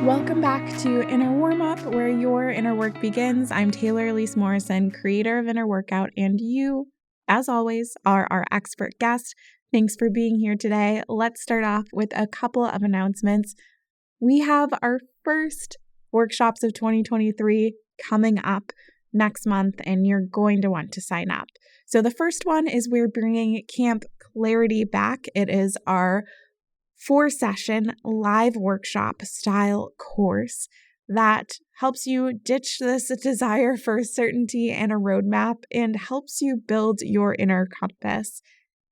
Welcome back to Inner Warmup, where your inner work begins. I'm Taylor Elise Morrison, creator of Inner Workout, and you, as always, are our expert guest. Thanks for being here today. Let's start off with a couple of announcements. We have our first workshops of 2023 coming up next month, and you're going to want to sign up. So the first one is we're bringing Camp Clarity back. It is our 4-session live workshop style course that helps you ditch this desire for certainty and a roadmap and helps you build your inner compass.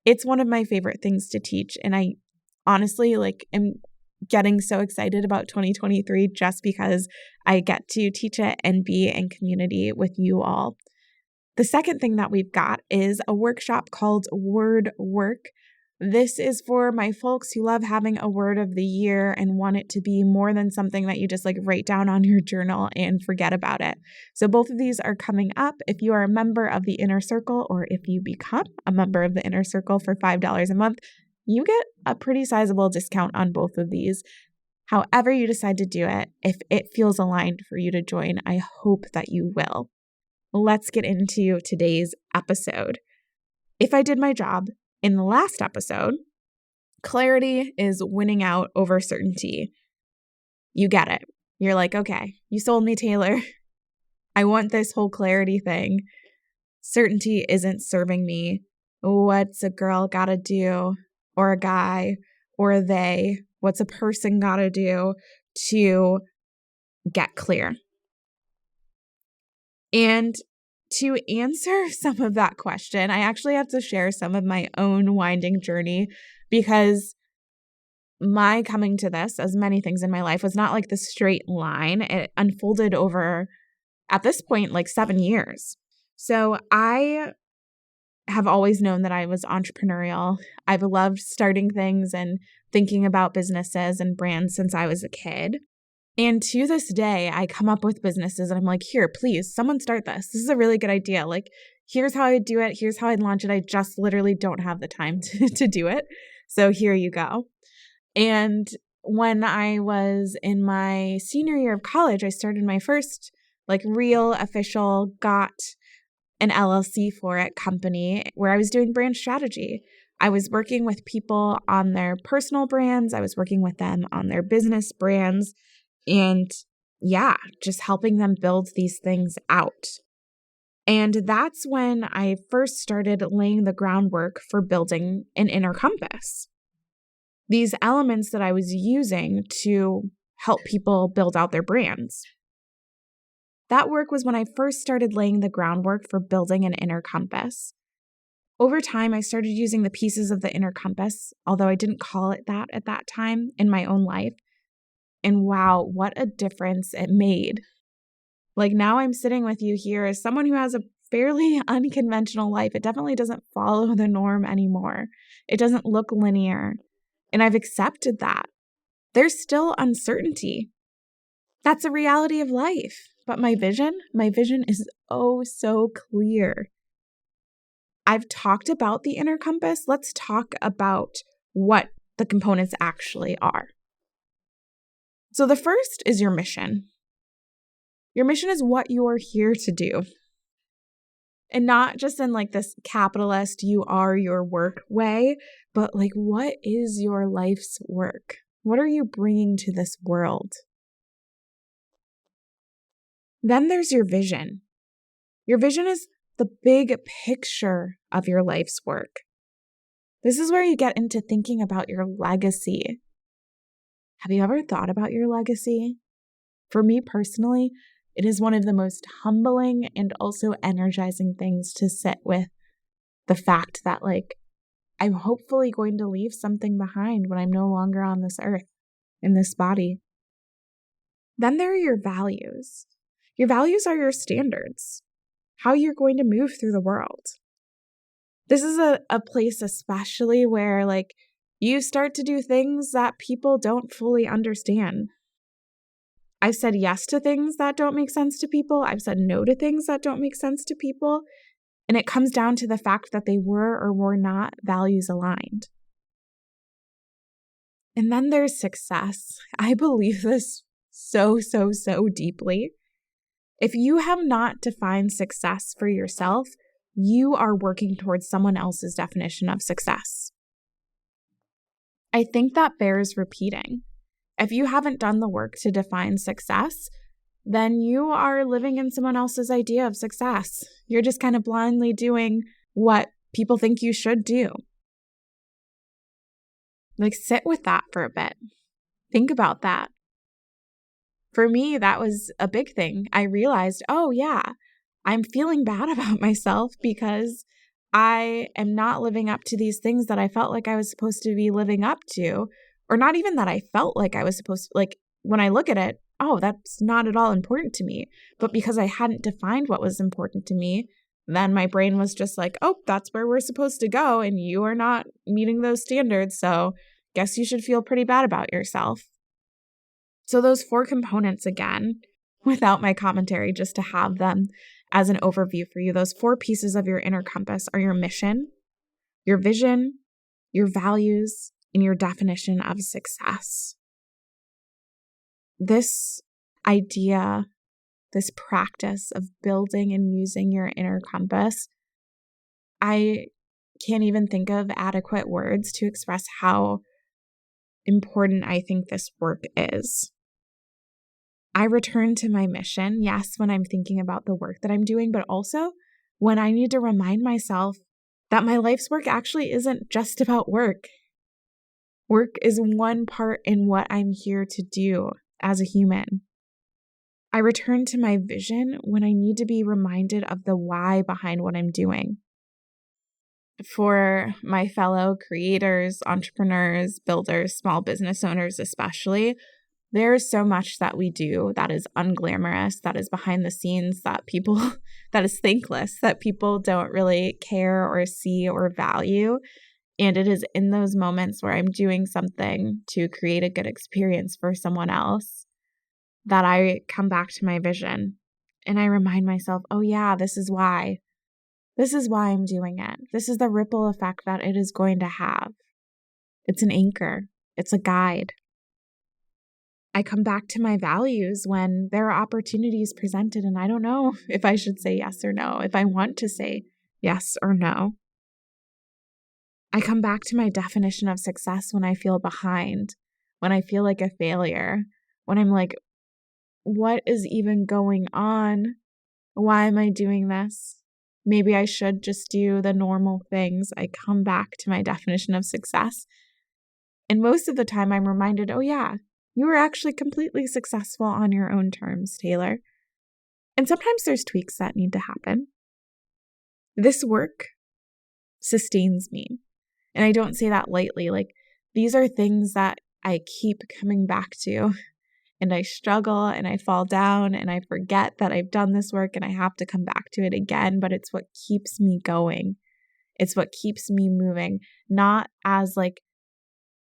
It's one of my favorite things to teach, and I honestly am getting so excited about 2023 just because I get to teach it and be in community with you all. The second thing that we've got is a workshop called Word Work. This is for my folks who love having a word of the year and want it to be more than something that you just write down on your journal and forget about it. So both of these are coming up. If you are a member of the Inner Circle, or if you become a member of the Inner Circle for $5 a month, you get a pretty sizable discount on both of these. However you decide to do it, if it feels aligned for you to join, I hope that you will. Let's get into today's episode. If I did my job, in the last episode, clarity is winning out over certainty. You get it. You're like, okay, you sold me, Taylor. I want this whole clarity thing. Certainty isn't serving me. What's a girl gotta do, or a guy, or a they? What's a person gotta do to get clear? And to answer some of that question, I actually have to share some of my own winding journey, because my coming to this, as many things in my life, was not like the straight line. It unfolded over, at this point, 7 years. So I have always known that I was entrepreneurial. I've loved starting things and thinking about businesses and brands since I was a kid. And to this day, I come up with businesses and I'm like, here, please, someone start this. This is a really good idea. Here's how I'd do it. Here's how I'd launch it. I just literally don't have the time to do it. So here you go. And when I was in my senior year of college, I started my first real official, got an LLC for it company where I was doing brand strategy. I was working with people on their personal brands. I was working with them on their business brands. And just helping them build these things out. And that's when I first started laying the groundwork for building an inner compass. These elements that I was using to help people build out their brands. That work was when I first started laying the groundwork for building an inner compass. Over time, I started using the pieces of the inner compass, although I didn't call it that at that time, in my own life. And wow, what a difference it made. Now I'm sitting with you here as someone who has a fairly unconventional life. It definitely doesn't follow the norm anymore. It doesn't look linear. And I've accepted that. There's still uncertainty. That's a reality of life. But my vision is oh so clear. I've talked about the inner compass. Let's talk about what the components actually are. So the first is your mission. Your mission is what you are here to do. And not just in this capitalist, you are your work way, but what is your life's work? What are you bringing to this world? Then there's your vision. Your vision is the big picture of your life's work. This is where you get into thinking about your legacy. Have you ever thought about your legacy? For me personally, it is one of the most humbling and also energizing things to sit with the fact that I'm hopefully going to leave something behind when I'm no longer on this earth, in this body. Then there are your values. Your values are your standards, how you're going to move through the world. This is a place especially where you start to do things that people don't fully understand. I've said yes to things that don't make sense to people. I've said no to things that don't make sense to people. And it comes down to the fact that they were or were not values aligned. And then there's success. I believe this so, so, so deeply. If you have not defined success for yourself, you are working towards someone else's definition of success. I think that bears repeating. If you haven't done the work to define success, then you are living in someone else's idea of success. You're just kind of blindly doing what people think you should do. Like, sit with that for a bit. Think about that. For me, that was a big thing. I realized, oh yeah, I'm feeling bad about myself because I am not living up to these things that I felt like I was supposed to be living up to, or not even that I felt like I was supposed to. Like, when I look at it, oh, that's not at all important to me. But because I hadn't defined what was important to me, then my brain was just like, oh, that's where we're supposed to go, and you are not meeting those standards, so guess you should feel pretty bad about yourself. So those 4 components again, without my commentary, just to have them as an overview for you, those 4 pieces of your inner compass are your mission, your vision, your values, and your definition of success. This idea, this practice of building and using your inner compass, I can't even think of adequate words to express how important I think this work is. I return to my mission, yes, when I'm thinking about the work that I'm doing, but also when I need to remind myself that my life's work actually isn't just about work. Work is one part in what I'm here to do as a human. I return to my vision when I need to be reminded of the why behind what I'm doing. For my fellow creators, entrepreneurs, builders, small business owners especially, there is so much that we do that is unglamorous, that is behind the scenes, that is thankless, that people don't really care or see or value. And it is in those moments where I'm doing something to create a good experience for someone else that I come back to my vision and I remind myself, oh yeah, this is why. This is why I'm doing it. This is the ripple effect that it is going to have. It's an anchor. It's a guide. I come back to my values when there are opportunities presented and I don't know if I should say yes or no, if I want to say yes or no. I come back to my definition of success when I feel behind, when I feel like a failure, when I'm like, what is even going on? Why am I doing this? Maybe I should just do the normal things. I come back to my definition of success. And most of the time I'm reminded, oh yeah, you were actually completely successful on your own terms, Taylor. And sometimes there's tweaks that need to happen. This work sustains me. And I don't say that lightly. Like, these are things that I keep coming back to. And I struggle and I fall down and I forget that I've done this work and I have to come back to it again. But it's what keeps me going. It's what keeps me moving. Not as like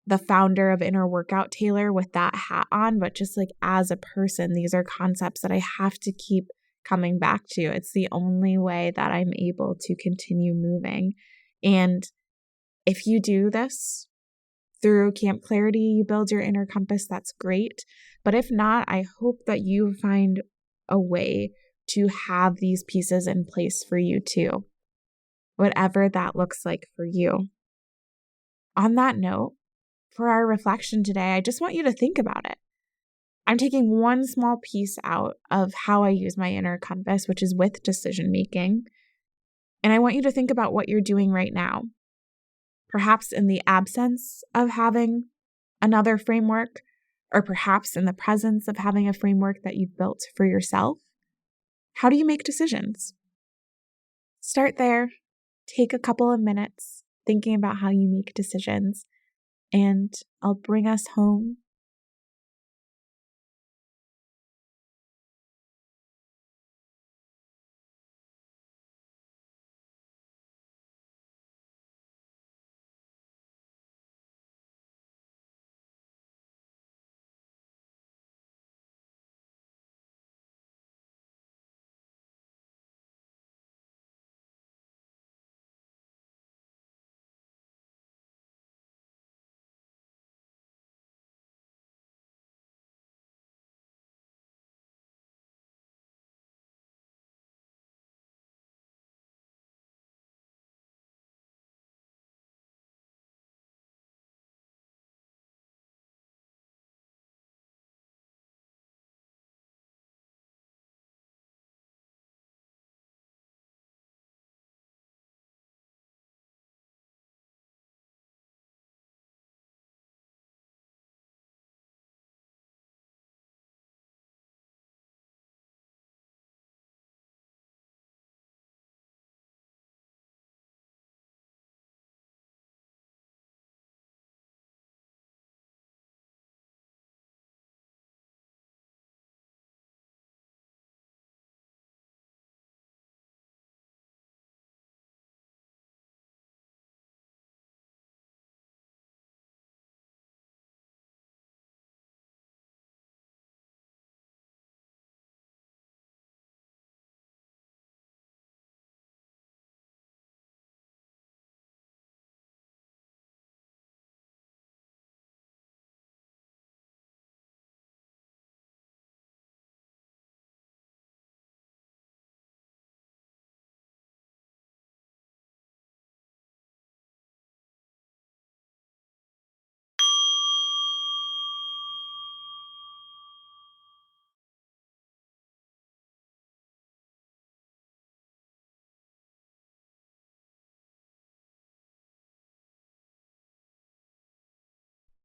the founder of Inner Workout Taylor with that hat on, but just like as a person, these are concepts that I have to keep coming back to. It's the only way that I'm able to continue moving. And if you do this through Camp Clarity, you build your inner compass, that's great. But if not, I hope that you find a way to have these pieces in place for you too, whatever that looks like for you. On that note, for our reflection today, I just want you to think about it. I'm taking one small piece out of how I use my inner compass, which is with decision making. And I want you to think about what you're doing right now. Perhaps in the absence of having another framework, or perhaps in the presence of having a framework that you've built for yourself. How do you make decisions? Start there. Take a couple of minutes thinking about how you make decisions, and I'll bring us home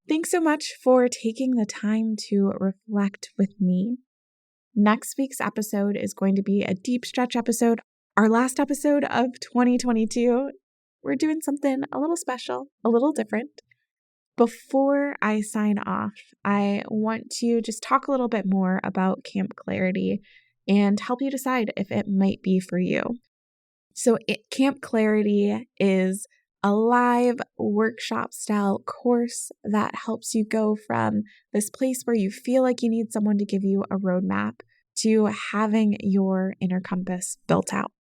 Thanks so much for taking the time to reflect with me. Next week's episode is going to be a deep stretch episode, our last episode of 2022. We're doing something a little special, a little different. Before I sign off, I want to just talk a little bit more about Camp Clarity and help you decide if it might be for you. So Camp Clarity is a live workshop style course that helps you go from this place where you feel like you need someone to give you a roadmap to having your inner compass built out.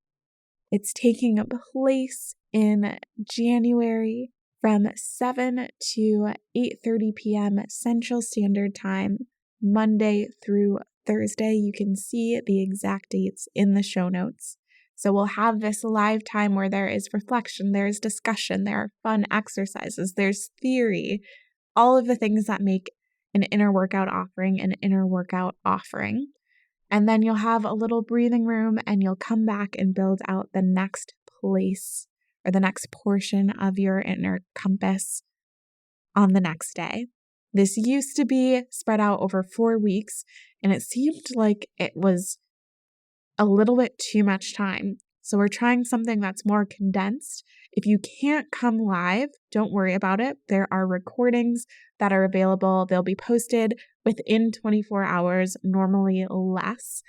It's taking place in January from 7 to 8:30 p.m. Central Standard Time, Monday through Thursday. You can see the exact dates in the show notes. So we'll have this live time where there is reflection, there is discussion, there are fun exercises, there's theory, all of the things that make an inner workout offering an inner workout offering. And then you'll have a little breathing room and you'll come back and build out the next place or the next portion of your inner compass on the next day. This used to be spread out over 4 weeks, and it seemed like it was a little bit too much time. So we're trying something that's more condensed. If you can't come live, don't worry about it. There are recordings that are available. They'll be posted within 24 hours, normally less.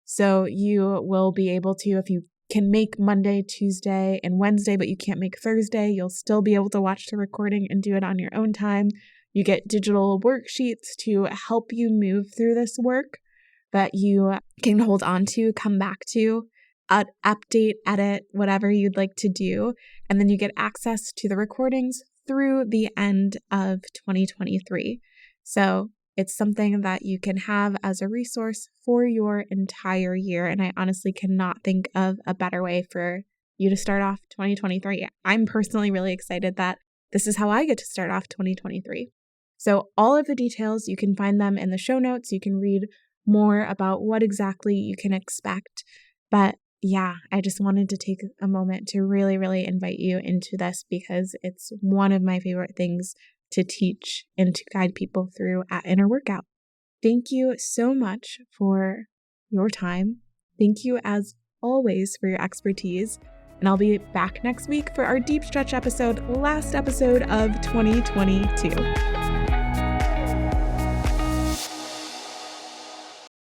So you will be able to, if you can make Monday, Tuesday, and Wednesday, but you can't make Thursday, you'll still be able to watch the recording and do it on your own time. You get digital worksheets to help you move through this work that you can hold on to, come back to, update, edit, whatever you'd like to do. And then you get access to the recordings through the end of 2023. So it's something that you can have as a resource for your entire year. And I honestly cannot think of a better way for you to start off 2023. I'm personally really excited that this is how I get to start off 2023. So all of the details, you can find them in the show notes. You can read more about what exactly you can expect. But yeah, I just wanted to take a moment to really, really invite you into this because it's one of my favorite things to teach and to guide people through at Inner Workout. Thank you so much for your time. Thank you as always for your expertise. And I'll be back next week for our deep stretch episode, last episode of 2022.